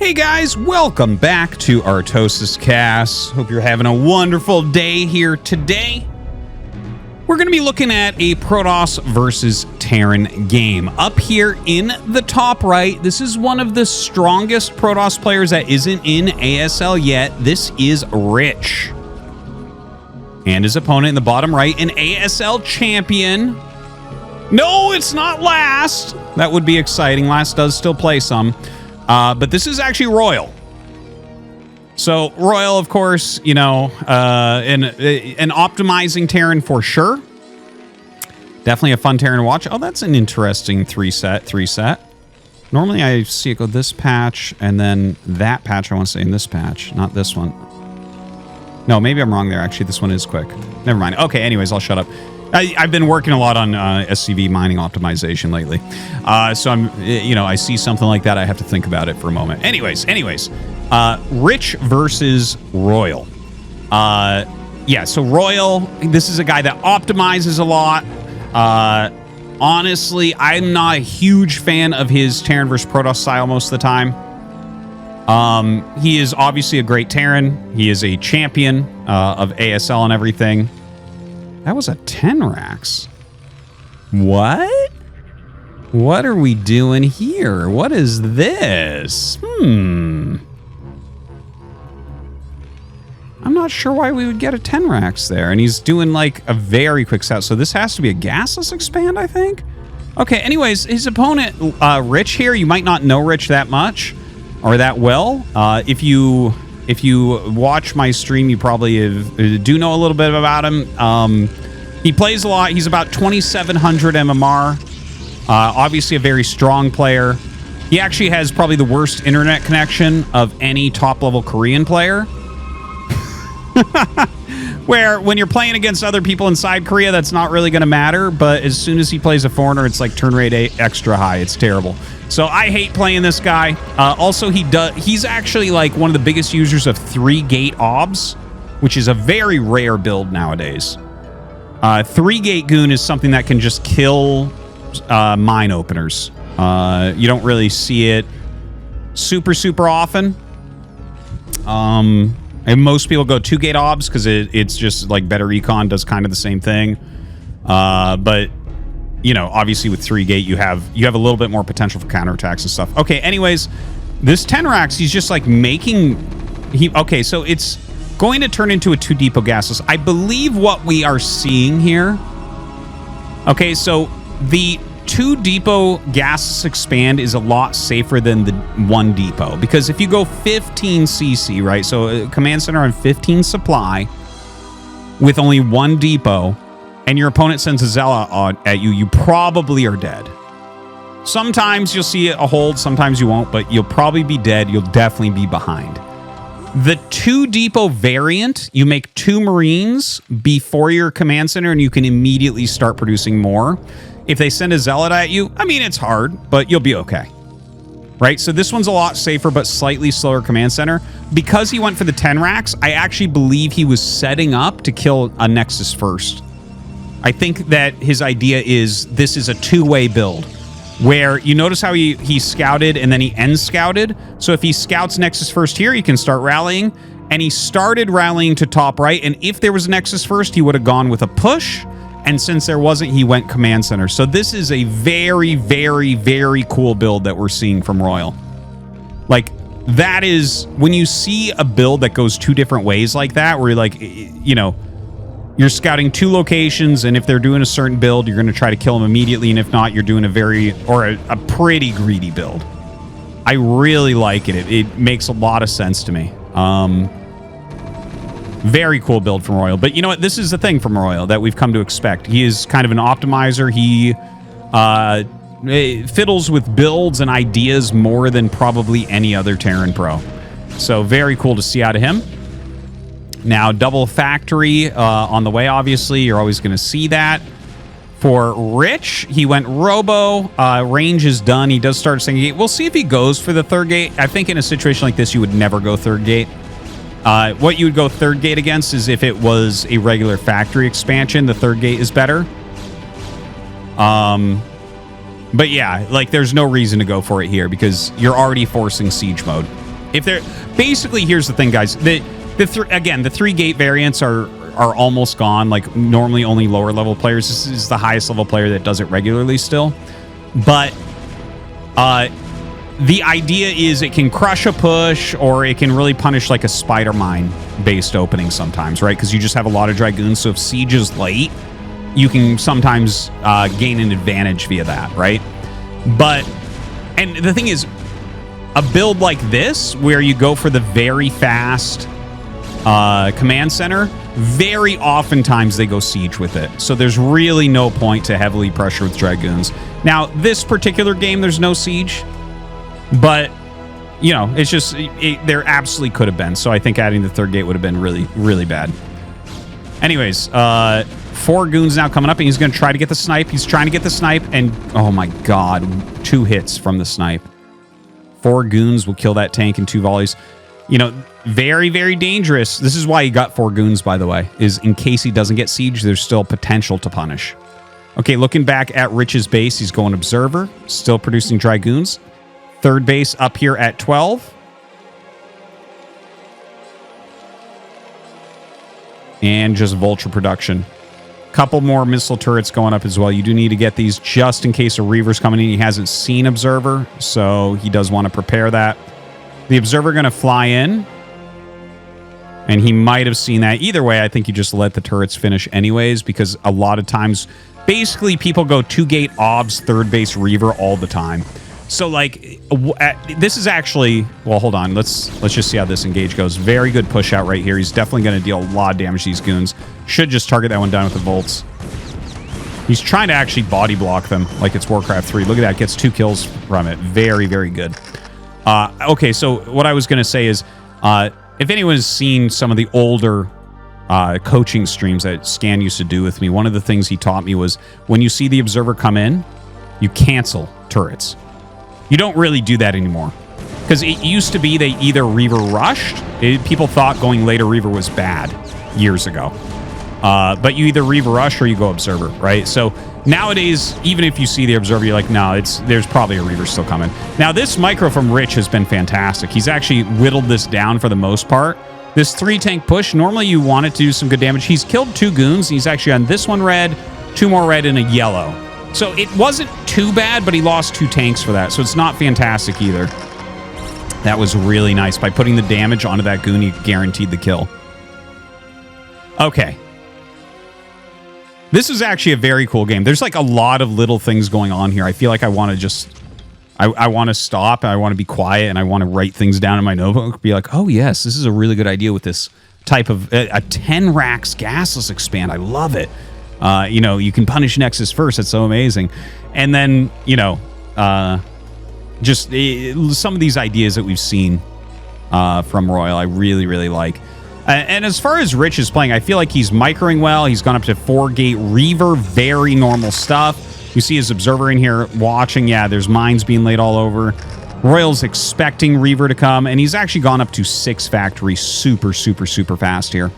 Hey guys, welcome back to ArtosisCasts. Hope you're having a wonderful day here today. We're going to be looking at a Protoss versus Terran game. Up here in the top right, this is one of the strongest Protoss players that isn't in ASL yet. This is Rich. And his opponent in the bottom right, an ASL champion. No, it's not Last. That would be exciting. Last does still play some. But this is actually Royal. So Royal, of course, you know, an optimizing Terran for sure. Definitely a fun Terran to watch. Oh, that's an interesting three set. Normally I see it go this patch and then that patch. I want to say in this patch, not this one. No, maybe I'm wrong there. Actually, this one is quick. Never mind. Okay, anyways, I'll shut up. I've been working a lot on SCV mining optimization lately. So I'm, you know, I see something like that, I have to think about it for a moment. Anyways, Rich versus Royal. Yeah, so Royal, this is a guy that optimizes a lot. Honestly, I'm not a huge fan of his Terran versus Protoss style most of the time. He is obviously a great Terran. He is a champion of ASL and everything. That was a 10 racks. What? What are we doing here? What is this? I'm not sure why we would get a 10 racks there. And he's doing like a very quick set. So this has to be a gasless expand, I think. Okay, anyways, his opponent, Rich here, you might not know Rich that much or that well. If you watch my stream, you probably do know a little bit about him. He plays a lot. He's about 2,700 MMR. Obviously a very strong player. He actually has probably the worst internet connection of any top-level Korean player. Where when you're playing against other people inside Korea, that's not really going to matter. But as soon as he plays a foreigner, it's like turn rate extra high. It's terrible. So I hate playing this guy. Also, he's actually like one of the biggest users of 3-gate obs, which is a very rare build nowadays. 3-gate goon is something that can just kill mine openers. You don't really see it super often. And most people go 2-gate obs because it's just like better econ, does kind of the same thing. But you know, obviously with 3-gate, you have a little bit more potential for counterattacks and stuff. Okay, anyways, this 10 racks, he's just like making... Okay, so it's going to turn into a 2 depot gasless. I believe what we are seeing here... Okay, so the 2 depot gasless expand is a lot safer than the 1 depot. Because if you go 15 CC, right? So a command center on 15 supply with only 1 depot... and your opponent sends a Zealot at you, you probably are dead. Sometimes you'll see a hold, sometimes you won't, but you'll probably be dead. You'll definitely be behind. The 2 depot variant, you make 2 Marines before your command center, and you can immediately start producing more. If they send a Zealot at you, I mean, it's hard, but you'll be okay. Right? So this one's a lot safer, but slightly slower command center. Because he went for the 10 racks, I actually believe he was setting up to kill a Nexus first. I think that his idea is this is a 2-way build where you notice how he scouted and then he end scouted. So if he scouts Nexus first here, he can start rallying, and he started rallying to top right. And if there was a Nexus first, he would have gone with a push. And since there wasn't, he went command center. So this is a very, very, very cool build that we're seeing from Royal. Like, that is when you see a build that goes 2 different ways like that, where you're like, you know, you're scouting 2 locations, and if they're doing a certain build, you're going to try to kill them immediately, and if not, you're doing a pretty greedy build. I really like it. It makes a lot of sense to me. Very cool build from Royal. But you know what? This is the thing from Royal that we've come to expect. He is kind of an optimizer. He fiddles with builds and ideas more than probably any other Terran Pro. So very cool to see out of him. Now, double factory on the way, obviously. You're always going to see that. For Rich, he went Robo. Range is done. He does start second gate. We'll see if he goes for the 3rd gate. I think in a situation like this, you would never go 3rd gate. What you would go 3rd gate against is if it was a regular factory expansion. The 3rd gate is better. But yeah, like there's no reason to go for it here because you're already forcing siege mode. If they're basically, here's the thing, guys. Again, the 3 gate variants are almost gone. Like normally only lower level players. This is the highest level player that does it regularly still. But the idea is it can crush a push, or it can really punish like a spider mine based opening sometimes, right? Because you just have a lot of Dragoons. So if siege is late, you can sometimes gain an advantage via that, right? And the thing is, a build like this, where you go for the very fast command center, very oftentimes they go siege with it. So there's really no point to heavily pressure with Dragoons. Now, this particular game, there's no siege, but, you know, it's just, there absolutely could have been. So I think adding the 3rd gate would have been really, really bad. Anyways, 4 goons now coming up, and he's going to try to get the snipe. He's trying to get the snipe, and oh my god, 2 hits from the snipe. 4 goons will kill that tank in 2 volleys. You know, very, very dangerous. This is why he got 4 goons, by the way, is in case he doesn't get siege, there's still potential to punish. Okay, looking back at Rich's base, he's going Observer, still producing Dragoons. 3rd base up here at 12. And just Vulture production. Couple more missile turrets going up as well. You do need to get these just in case a Reaver's coming in. He hasn't seen Observer, so he does want to prepare that. The Observer going to fly in, and he might have seen that. Either way, I think you just let the turrets finish anyways, because a lot of times, basically, people go 2 gate obs, 3rd base Reaver all the time. So, like, this is actually... Well, hold on. Let's just see how this engage goes. Very good push out right here. He's definitely going to deal a lot of damage to these goons. Should just target that one down with the bolts. He's trying to actually body block them like it's Warcraft 3. Look at that. Gets 2 kills from it. Very, very good. Okay, so what I was going to say is, if anyone's seen some of the older coaching streams that Scan used to do with me, one of the things he taught me was when you see the Observer come in, you cancel turrets. You don't really do that anymore. Because it used to be they either Reaver rushed. People thought going later Reaver was bad years ago. But you either Reaver rush or you go Observer, right? So nowadays, even if you see the Observer, you're like, no, there's probably a Reaver still coming. Now, this micro from Rich has been fantastic. He's actually whittled this down for the most part. This 3-tank push, normally you want it to do some good damage. He's killed 2 goons. He's actually on this one red, 2 more red, and a yellow. So it wasn't too bad, but he lost 2 tanks for that. So it's not fantastic either. That was really nice. By putting the damage onto that goon, he guaranteed the kill. Okay. This is actually a very cool game. There's like a lot of little things going on here. I feel like I want to just... I want to stop, and I want to be quiet, and I want to write things down in my notebook. Be like, oh yes, this is a really good idea with this type of... a 10 racks gasless expand. I love it. You know, you can punish Nexus first. It's so amazing. And then, you know, just some of these ideas that we've seen from Royal, I really, really like. And as far as Rich is playing, I feel like he's microing well. He's gone up to 4-gate Reaver. Very normal stuff. You see his Observer in here watching. Yeah, there's mines being laid all over. Royal's expecting Reaver to come. And he's actually gone up to 6 factory super, super, super fast here.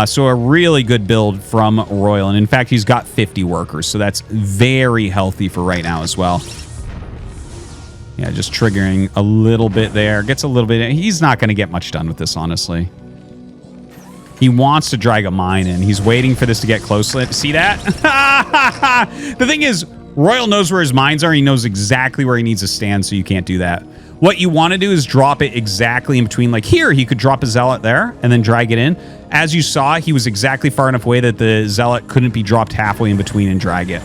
So a really good build from Royal. And in fact, he's got 50 workers. So that's very healthy for right now as well. Yeah, just triggering a little bit there. Gets a little bit... He's not going to get much done with this, honestly. He wants to drag a mine in. He's waiting for this to get close. See that? The thing is, Royal knows where his mines are. He knows exactly where he needs to stand, so you can't do that. What you want to do is drop it exactly in between. Like here, he could drop a Zealot there and then drag it in. As you saw, he was exactly far enough away that the Zealot couldn't be dropped halfway in between and drag it.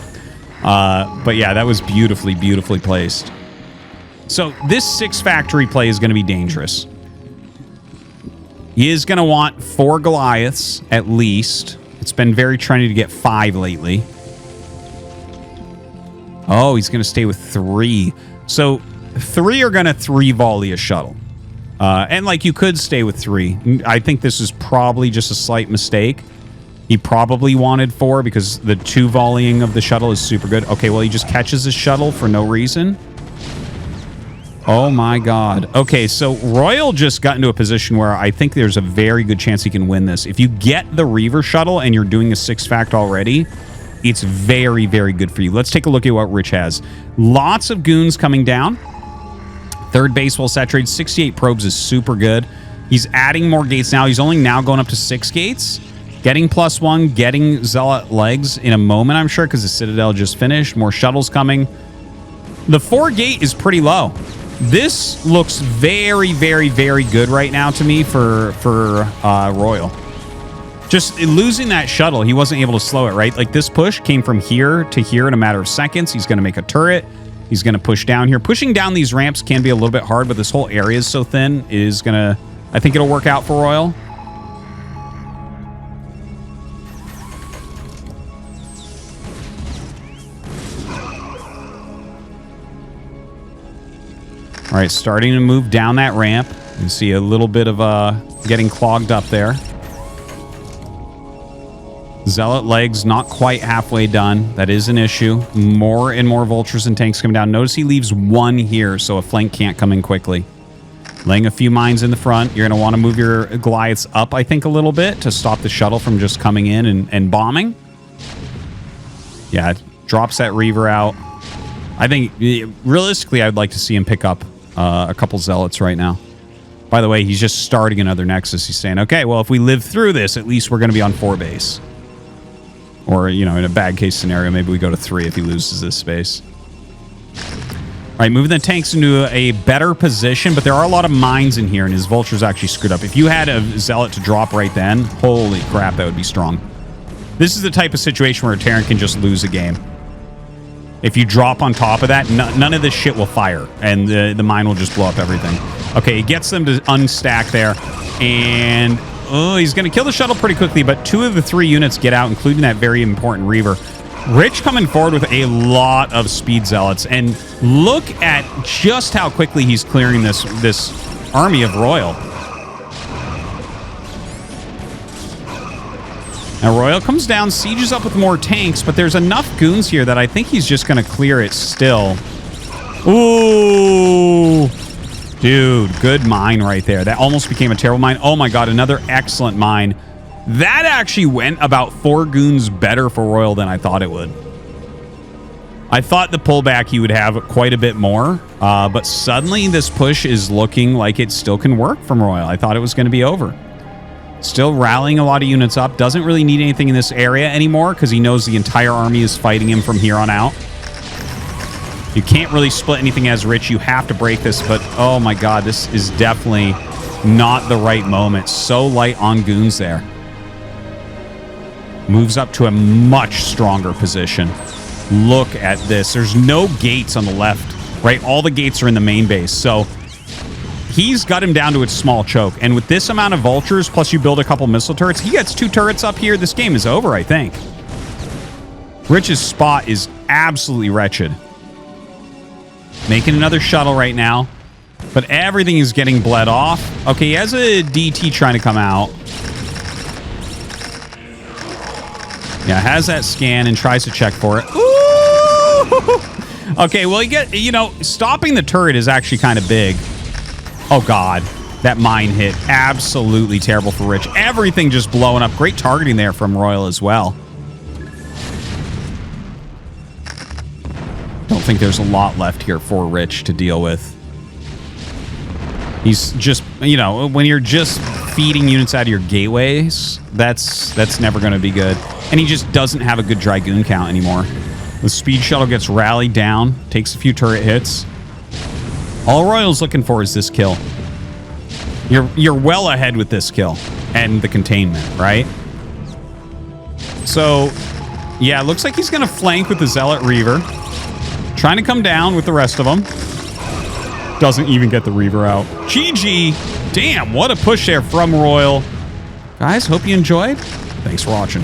But yeah, that was beautifully, beautifully placed. So this 6 factory play is going to be dangerous. He is going to want 4 Goliaths at least. It's been very trendy to get 5 lately. Oh, he's going to stay with 3. So 3 are going to 3 volley a shuttle. And like you could stay with 3. I think this is probably just a slight mistake. He probably wanted 4 because the 2 volleying of the shuttle is super good. Okay, well, he just catches his shuttle for no reason. Oh my god. Okay, so Royal just got into a position where I think there's a very good chance he can win this. If you get the Reaver shuttle and you're doing a 6-fact already, it's very, very good for you. Let's take a look at what Rich has. Lots of goons coming down. Third base well saturated. 68 probes is super good. He's adding more gates now. He's only now going up to 6 gates. Getting +1, getting Zealot legs in a moment, I'm sure, because the Citadel just finished. More shuttles coming. The 4 gate is pretty low. This looks very, very, very good right now to me for Royal. Just losing that shuttle, he wasn't able to slow it, right? Like, this push came from here to here in a matter of seconds. He's going to make a turret. He's going to push down here. Pushing down these ramps can be a little bit hard, but this whole area is so thin. Is going to... I think it'll work out for Royal. All right, starting to move down that ramp. You can see a little bit of getting clogged up there. Zealot legs not quite halfway done. That is an issue. More and more vultures and tanks coming down. Notice he leaves 1 here, so a flank can't come in quickly. Laying a few mines in the front. You're going to want to move your Goliaths up, I think, a little bit to stop the shuttle from just coming in and bombing. Yeah, it drops that Reaver out. I think, realistically, I'd like to see him pick up a couple Zealots right now. By the way, he's just starting another Nexus. He's saying, okay, well, if we live through this, at least we're going to be on 4 base. Or, you know, in a bad case scenario, maybe we go to 3 if he loses this space. All right, moving the tanks into a better position, but there are a lot of mines in here, and his Vulture's actually screwed up. If you had a Zealot to drop right then, holy crap, that would be strong. This is the type of situation where a Terran can just lose a game. If you drop on top of that, none of this shit will fire, and the mine will just blow up everything. Okay, he gets them to unstack there, and... oh, he's going to kill the shuttle pretty quickly, but 2 of the 3 units get out, including that very important Reaver. Rich coming forward with a lot of speed Zealots, and look at just how quickly he's clearing this army of Royal. Now, Royal comes down, sieges up with more tanks, but there's enough goons here that I think he's just going to clear it still. Ooh... dude, good mine right there. That almost became a terrible mine. Oh my god, another excellent mine. That actually went about 4 goons better for Royal than I thought it would. I thought the pullback he would have quite a bit more, but suddenly this push is looking like it still can work from Royal. I thought it was going to be over. Still rallying a lot of units up. Doesn't really need anything in this area anymore because he knows the entire army is fighting him from here on out. You can't really split anything as Rich. You have to break this, but oh my god, this is definitely not the right moment. So light on goons there. Moves up to a much stronger position. Look at this. There's no gates on the left, right? All the gates are in the main base, so he's got him down to its small choke. And with this amount of vultures, plus you build a couple missile turrets, he gets 2 turrets up here. This game is over, I think. Rich's spot is absolutely wretched. Making another shuttle right now. But everything is getting bled off. Okay, he has a DT trying to come out. Yeah, has that scan and tries to check for it. Ooh! Okay, well, you know, stopping the turret is actually kind of big. Oh, God. That mine hit. Absolutely terrible for Rich. Everything just blowing up. Great targeting there from Royal as well. Don't think there's a lot left here for Rich to deal with. He's just, you know, when you're just feeding units out of your gateways, that's never going to be good. And he just doesn't have a good Dragoon count anymore. The speed shuttle gets rallied down, takes a few turret hits. All Royal's looking for is this kill. You're well ahead with this kill and the containment, right? So, yeah, it looks like he's going to flank with the Zealot Reaver. Trying to come down with the rest of them. Doesn't even get the Reaver out. GG. Damn, what a push there from Royal. Guys, hope you enjoyed. Thanks for watching.